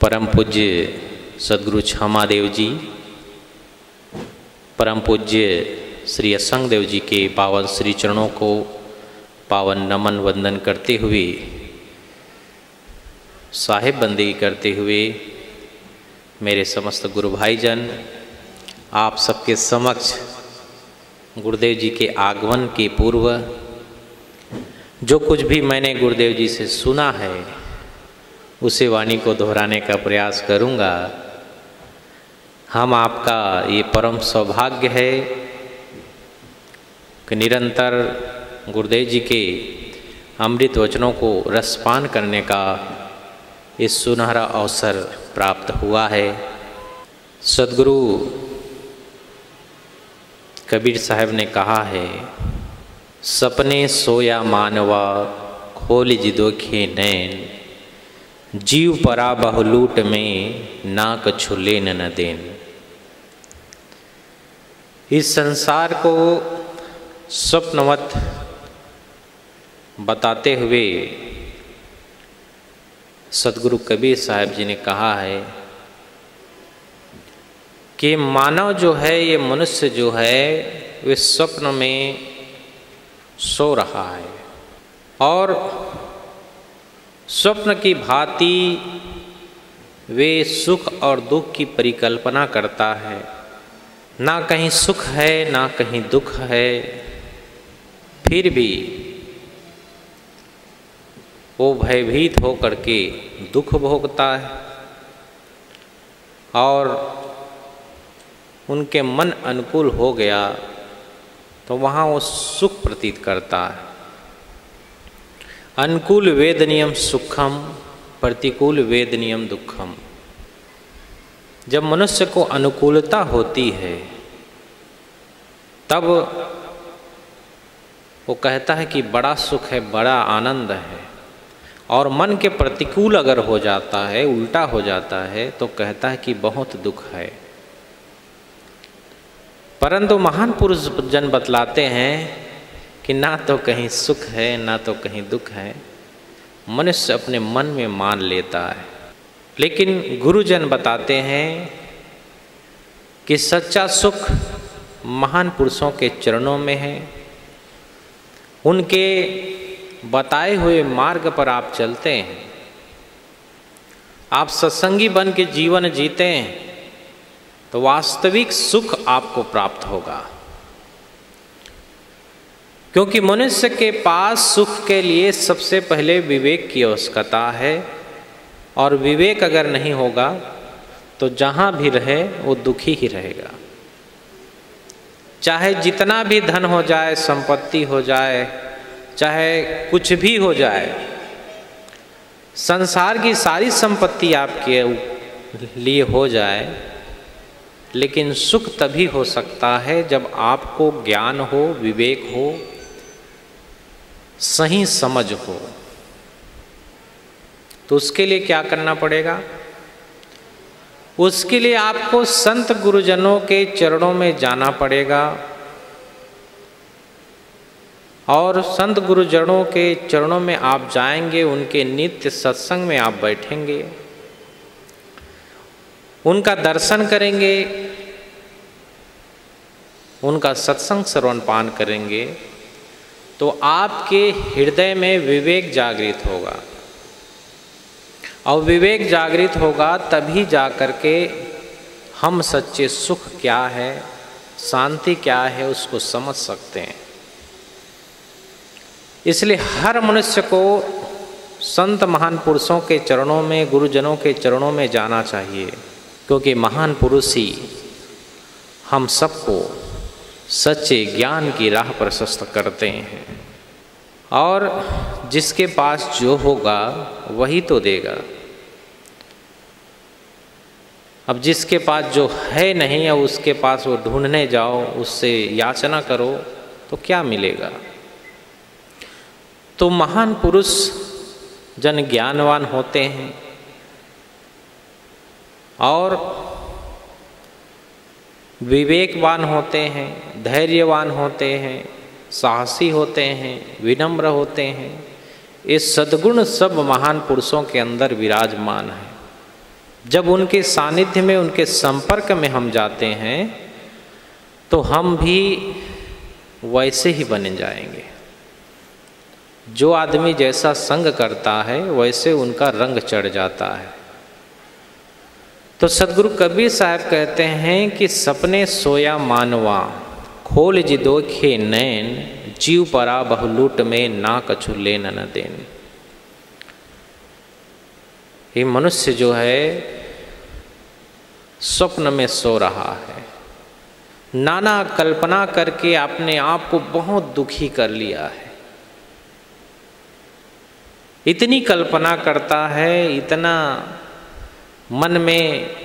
परम पूज्य सद्गुरु क्षमादेव जी, परम पूज्य श्री असंग देव जी के पावन श्री चरणों को पावन नमन वंदन करते हुए, साहिब बंदी करते हुए, मेरे समस्त गुरु भाईजन आप सबके समक्ष गुरुदेव जी के आगमन के पूर्व जो कुछ भी मैंने गुरुदेव जी से सुना है उसे वाणी को दोहराने का प्रयास करूंगा। हम आपका ये परम सौभाग्य है कि निरंतर गुरुदेव जी के अमृत वचनों को रसपान करने का इस सुनहरा अवसर प्राप्त हुआ है। सद्गुरु कबीर साहब ने कहा है, सपने सोया मानवा खोल जिदोखे नैन, जीव परा बहुलूट में नाक छुले न देन। इस संसार को स्वप्नवत बताते हुए सद्गुरु कबीर साहब जी ने कहा है कि मानव जो है, ये मनुष्य जो है, वे स्वप्न में सो रहा है और स्वप्न की भांति वे सुख और दुख की परिकल्पना करता है। ना कहीं सुख है ना कहीं दुख है, फिर भी वो भयभीत होकर के दुख भोगता है और उनके मन अनुकूल हो गया तो वहाँ वो सुख प्रतीत करता है। अनुकूल वेदनीयम सुखम, प्रतिकूल वेदनीयम दुखम। जब मनुष्य को अनुकूलता होती है तब वो कहता है कि बड़ा सुख है, बड़ा आनंद है, और मन के प्रतिकूल अगर हो जाता है, उल्टा हो जाता है, तो कहता है कि बहुत दुख है। परंतु महान पुरुष जन बतलाते हैं कि ना तो कहीं सुख है ना तो कहीं दुख है, मनुष्य अपने मन में मान लेता है। लेकिन गुरुजन बताते हैं कि सच्चा सुख महान पुरुषों के चरणों में है। उनके बताए हुए मार्ग पर आप चलते हैं, आप सत्संगी बन के जीवन जीते हैं तो वास्तविक सुख आपको प्राप्त होगा। क्योंकि मनुष्य के पास सुख के लिए सबसे पहले विवेक की आवश्यकता है, और विवेक अगर नहीं होगा तो जहाँ भी रहे वो दुखी ही रहेगा। चाहे जितना भी धन हो जाए, संपत्ति हो जाए, चाहे कुछ भी हो जाए, संसार की सारी संपत्ति आपके लिए हो जाए, लेकिन सुख तभी हो सकता है जब आपको ज्ञान हो, विवेक हो, सही समझ हो। तो उसके लिए क्या करना पड़ेगा? उसके लिए आपको संत गुरुजनों के चरणों में जाना पड़ेगा, और संत गुरुजनों के चरणों में आप जाएंगे, उनके नित्य सत्संग में आप बैठेंगे, उनका दर्शन करेंगे, उनका सत्संग श्रवण पान करेंगे, तो आपके हृदय में विवेक जागृत होगा, और विवेक जागृत होगा तभी जाकर के हम सच्चे सुख क्या है, शांति क्या है, उसको समझ सकते हैं। इसलिए हर मनुष्य को संत महान पुरुषों के चरणों में, गुरुजनों के चरणों में जाना चाहिए, क्योंकि महान पुरुष ही हम सबको सच्चे ज्ञान की राह प्रशस्त करते हैं, और जिसके पास जो होगा वही तो देगा। अब जिसके पास जो है नहीं, अब उसके पास वो ढूंढने जाओ, उससे याचना करो तो क्या मिलेगा? तो महान पुरुष जन ज्ञानवान होते हैं और विवेकवान होते हैं, धैर्यवान होते हैं, साहसी होते हैं, विनम्र होते हैं। ये सद्गुण सब महान पुरुषों के अंदर विराजमान है। जब उनके सानिध्य में, उनके संपर्क में हम जाते हैं तो हम भी वैसे ही बन जाएंगे। जो आदमी जैसा संग करता है वैसे उनका रंग चढ़ जाता है। तो सदगुरु कबीर साहब कहते हैं कि सपने सोया मानवा, खोल जिदोखे नैन, जीव परा बहुलूट में ना कछु लेन न देन। ये मनुष्य जो है स्वप्न में सो रहा है, नाना कल्पना करके अपने आप को बहुत दुखी कर लिया है। इतनी कल्पना करता है, इतना मन में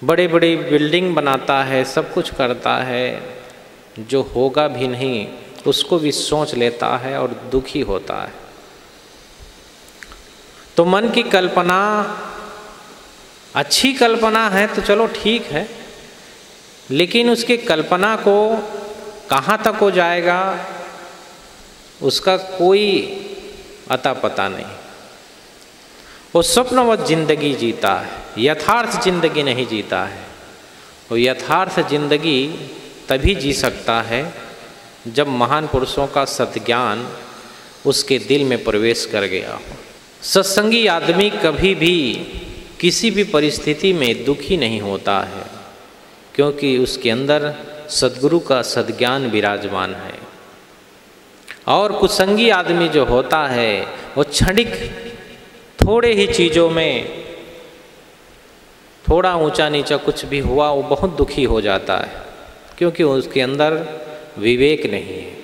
बड़े बड़े बिल्डिंग बनाता है, सब कुछ करता है, जो होगा भी नहीं उसको भी सोच लेता है और दुखी होता है। तो मन की कल्पना अच्छी कल्पना है तो चलो ठीक है, लेकिन उसकी कल्पना को कहाँ तक हो जाएगा उसका कोई अता पता नहीं। वो स्वप्नवत जिंदगी जीता है, यथार्थ जिंदगी नहीं जीता है। वो यथार्थ जिंदगी तभी जी सकता है जब महान पुरुषों का सद्ज्ञान उसके दिल में प्रवेश कर गया हो। सत्संगी आदमी कभी भी किसी भी परिस्थिति में दुखी नहीं होता है, क्योंकि उसके अंदर सद्गुरु का सद्ज्ञान विराजमान है। और कुसंगी आदमी जो होता है वो क्षणिक थोड़े ही चीज़ों में, थोड़ा ऊंचा नीचा कुछ भी हुआ वो बहुत दुखी हो जाता है, क्योंकि उसके अंदर विवेक नहीं है।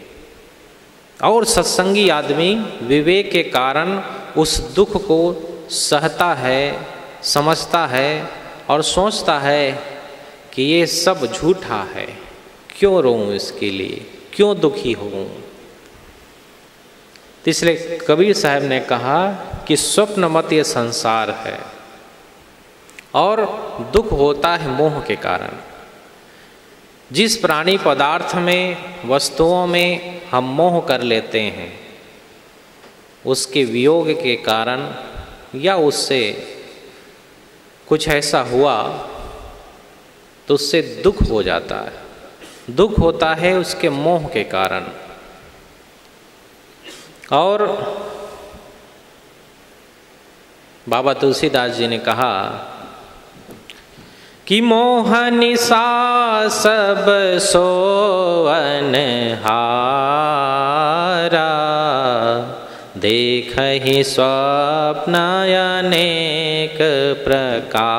और सत्संगी आदमी विवेक के कारण उस दुख को सहता है, समझता है और सोचता है कि ये सब झूठा है, क्यों रोऊं इसके लिए, क्यों दुखी होऊं। इसलिए कबीर साहब ने कहा कि स्वप्न मत ये संसार है, और दुख होता है मोह के कारण। जिस प्राणी पदार्थ में, वस्तुओं में हम मोह कर लेते हैं, उसके वियोग के कारण या उससे कुछ ऐसा हुआ तो उससे दुख हो जाता है। दुख होता है उसके मोह के कारण। और बाबा तुलसीदास जी ने कहा कि मोह निशा सब सोवन हारा, देखहि स्वप्न अनेक प्रकारा।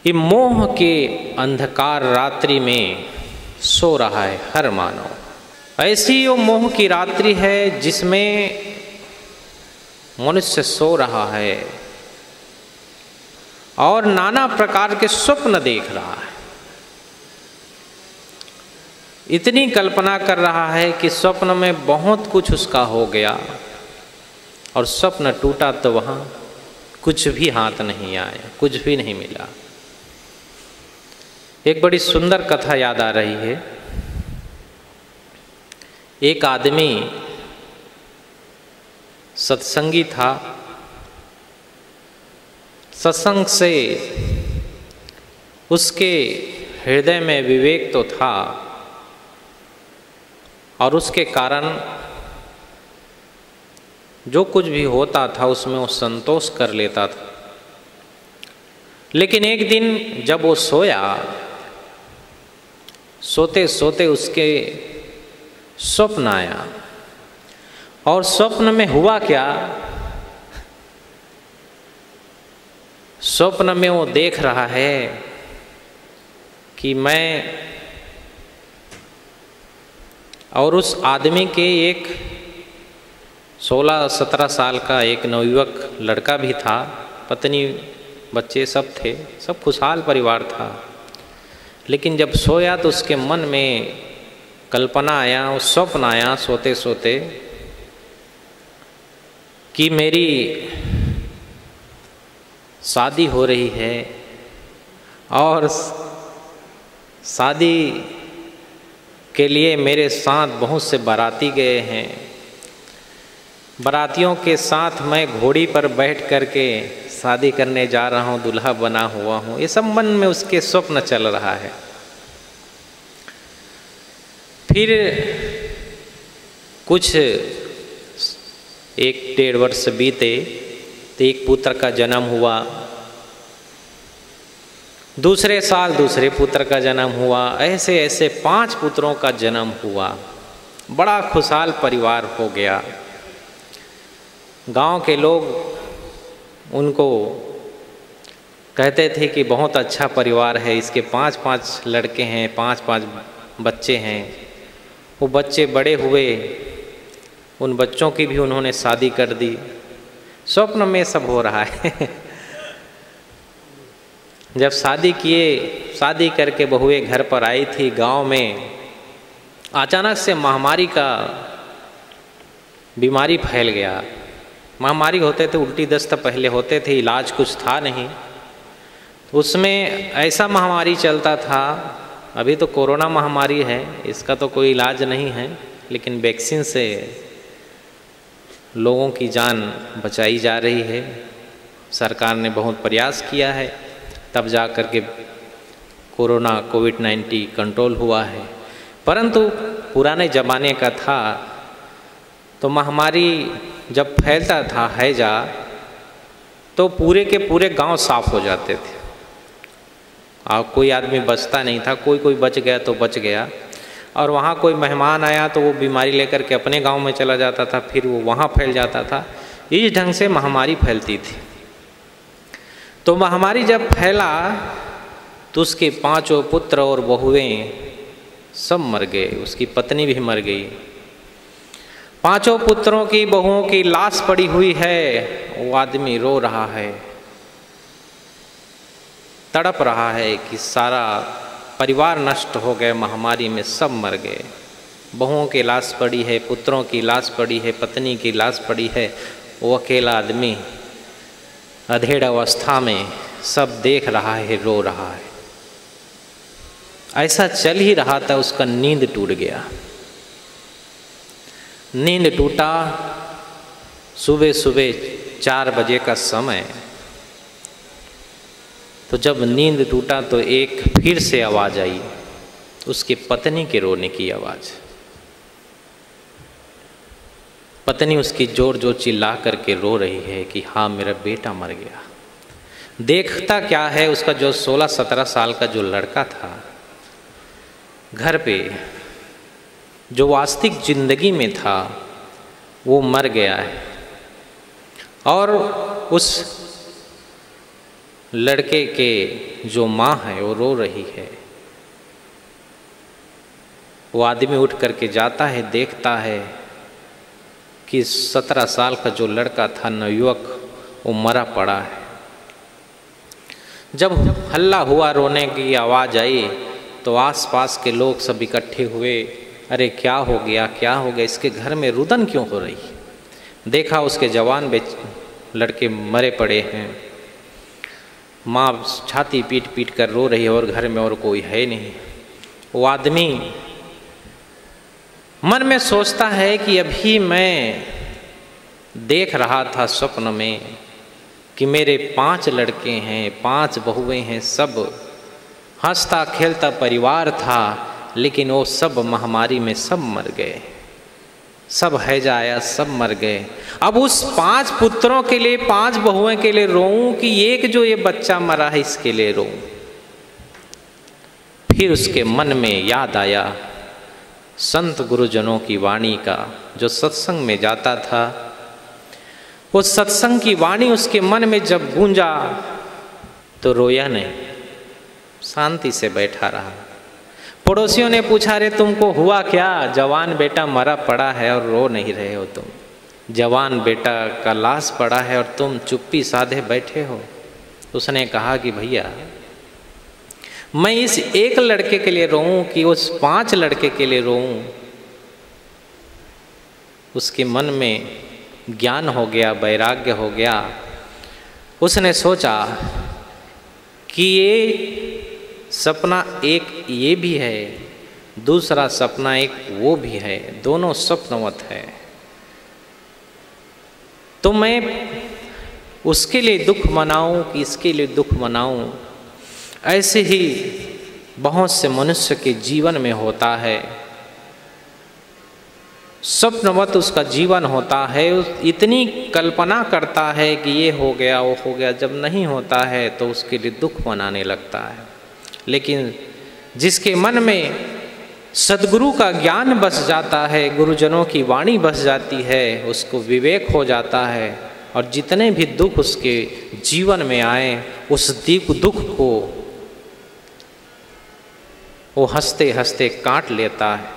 ये मोह के अंधकार रात्रि में सो रहा है हर मानव। ऐसी वो मोह की रात्रि है जिसमें मनुष्य सो रहा है और नाना प्रकार के स्वप्न देख रहा है। इतनी कल्पना कर रहा है कि स्वप्न में बहुत कुछ उसका हो गया, और स्वप्न टूटा तो वहाँ कुछ भी हाथ नहीं आया, कुछ भी नहीं मिला। एक बड़ी सुंदर कथा याद आ रही है। एक आदमी सत्संगी था, सत्संग से उसके हृदय में विवेक तो था, और उसके कारण जो कुछ भी होता था उसमें वो संतोष कर लेता था। लेकिन एक दिन जब वो सोया, सोते सोते उसके स्वप्न आया, और स्वप्न में हुआ क्या, स्वप्न में वो देख रहा है कि मैं और उस आदमी के एक 16-17 साल का एक नवयुवक लड़का भी था, पत्नी बच्चे सब थे, सब खुशहाल परिवार था। लेकिन जब सोया तो उसके मन में कल्पना आया, उस स्वप्न आया सोते सोते कि मेरी शादी हो रही है, और शादी के लिए मेरे साथ बहुत से बाराती गए हैं, बारातियों के साथ मैं घोड़ी पर बैठ करके शादी करने जा रहा हूँ, दूल्हा बना हुआ हूँ, ये सब मन में उसके स्वप्न चल रहा है। फिर कुछ 1-1.5 वर्ष बीते तो एक पुत्र का जन्म हुआ, दूसरे साल दूसरे पुत्र का जन्म हुआ, ऐसे ऐसे 5 पुत्रों का जन्म हुआ। बड़ा खुशहाल परिवार हो गया। गांव के लोग उनको कहते थे कि बहुत अच्छा परिवार है, इसके 5-5 लड़के हैं, 5-5 बच्चे हैं। वो बच्चे बड़े हुए, उन बच्चों की भी उन्होंने शादी कर दी। स्वप्न में सब हो रहा है। जब शादी किए, शादी करके बहुएं घर पर आई थी, गांव में अचानक से महामारी का बीमारी फैल गया। महामारी होते थे, उल्टी दस्त पहले होते थे, इलाज कुछ था नहीं। उसमें ऐसा महामारी चलता था, अभी तो कोरोना महामारी है, इसका तो कोई इलाज नहीं है, लेकिन वैक्सीन से लोगों की जान बचाई जा रही है। सरकार ने बहुत प्रयास किया है, तब जा कर के कोरोना कोविड-19 कंट्रोल हुआ है। परंतु पुराने ज़माने का था तो महामारी जब फैलता था हैजा, तो पूरे के पूरे गांव साफ हो जाते थे और कोई आदमी बचता नहीं था। कोई बच गया तो बच गया, और वहाँ कोई मेहमान आया तो वो बीमारी लेकर के अपने गांव में चला जाता था, फिर वो वहाँ फैल जाता था। इस ढंग से महामारी फैलती थी। तो महामारी जब फैला तो उसके 5 पुत्र और बहुएं सब मर गए, उसकी पत्नी भी मर गई। 5 पुत्रों की बहुओं की लाश पड़ी हुई है। वो आदमी रो रहा है, तड़प रहा है कि सारा परिवार नष्ट हो गए, महामारी में सब मर गए। बहुओं की लाश पड़ी है, पुत्रों की लाश पड़ी है, पत्नी की लाश पड़ी है। वो अकेला आदमी अधेड़ अवस्था में सब देख रहा है, रो रहा है। ऐसा चल ही रहा था, उसका नींद टूट गया। नींद टूटा, सुबह सुबह 4 बजे का समय। तो जब नींद टूटा तो एक फिर से आवाज़ आई, उसकी पत्नी के रोने की आवाज़। पत्नी उसकी जोर जोर चिल्ला करके रो रही है कि हाँ मेरा बेटा मर गया। देखता क्या है, उसका जो 16-17 साल का जो लड़का था, घर पे जो वास्तविक जिंदगी में था, वो मर गया है। और उस लड़के के जो माँ है वो रो रही है। वो आदमी उठ करके जाता है, देखता है कि 17 साल का जो लड़का था, नवयुवक, वो मरा पड़ा है। जब हल्ला हुआ, रोने की आवाज़ आई, तो आसपास के लोग सब इकट्ठे हुए। अरे क्या हो गया, क्या हो गया, इसके घर में रुदन क्यों हो रही? देखा उसके जवान लड़के मरे पड़े हैं। माँ छाती पीट पीट कर रो रही है और घर में और कोई है नहीं। वो आदमी मन में सोचता है कि अभी मैं देख रहा था स्वप्न में कि मेरे 5 लड़के हैं, 5 बहुएं हैं, सब हंसता खेलता परिवार था, लेकिन वो सब महामारी में सब मर गए। सब हैजा आया, सब मर गए। अब उस 5 पुत्रों के लिए, 5 बहुओं के लिए रोऊं कि एक जो ये बच्चा मरा है इसके लिए रोऊं? फिर उसके मन में याद आया संत गुरुजनों की वाणी का। जो सत्संग में जाता था, वो सत्संग की वाणी उसके मन में जब गूंजा तो रोया नहीं, शांति से बैठा रहा। पड़ोसियों ने पूछा, अरे तुमको हुआ क्या? जवान बेटा मरा पड़ा है और रो नहीं रहे हो तुम। जवान बेटा का लाश पड़ा है और तुम चुप्पी साधे बैठे हो। उसने कहा कि भैया, मैं इस एक लड़के के लिए रोऊं कि उस 5 लड़के के लिए रोऊं? उसके मन में ज्ञान हो गया, वैराग्य हो गया। उसने सोचा कि ये सपना एक ये भी है, दूसरा सपना एक वो भी है, दोनों स्वप्नवत है। तो मैं उसके लिए दुख मनाऊं कि इसके लिए दुख मनाऊं। ऐसे ही बहुत से मनुष्य के जीवन में होता है, स्वप्नवत उसका जीवन होता है, इतनी कल्पना करता है कि ये हो गया वो हो गया, जब नहीं होता है तो उसके लिए दुख मनाने लगता है। लेकिन जिसके मन में सद्गुरु का ज्ञान बस जाता है, गुरुजनों की वाणी बस जाती है, उसको विवेक हो जाता है, और जितने भी दुख उसके जीवन में आए उस दुख को वो हंसते हंसते काट लेता है।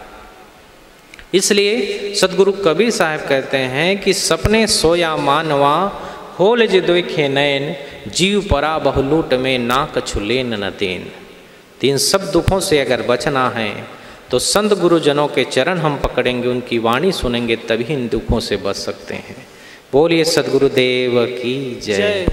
इसलिए सदगुरु कबीर साहब कहते हैं कि सपने सोया मानवा होल जे देखे नैन, जीव परा बहुलूट में ना कछु लेन न देन। तीन सब दुखों से अगर बचना है तो संत गुरुजनों के चरण हम पकड़ेंगे, उनकी वाणी सुनेंगे, तभी इन दुखों से बच सकते हैं। बोलिए सदगुरुदेव की जय।